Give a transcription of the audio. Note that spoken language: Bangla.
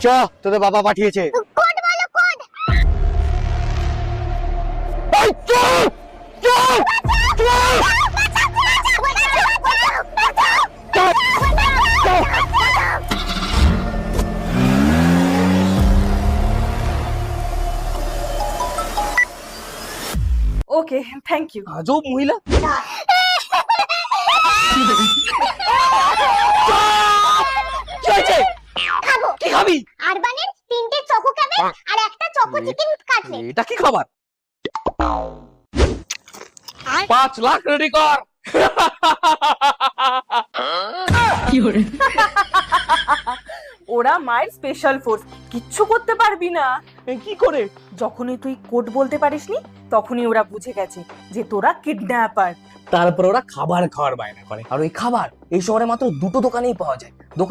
চ, তোদের বাবা পাঠিয়েছে। কোড বলো কোড। এই চল, চল, চল। ওকে, থ্যাংক ইউ। আজব মহিলা। কি হয়েছে? খাবো। কি খাবি? আরবানের 3টে চকো ক্যাবেজ আর একটা চকো চিকেন কাটলেট। এটা কি খাবার? 5 লাখ রেডি কর। ওরা মায়ের স্পেশাল ফোর্স, কিচ্ছু করতে পারবি না। কি করে? যখনই তুই কোড বলতে পারিসনি তখনই ওরা বুঝে গেছে যে তোরা কিডন্যাপার। তারপর ওরা খাবার খাওয়ার বায়না করে, আর ওই খাবার এই শহরে মাত্র দুটো দোকানেই পাওয়া যায়। দোকান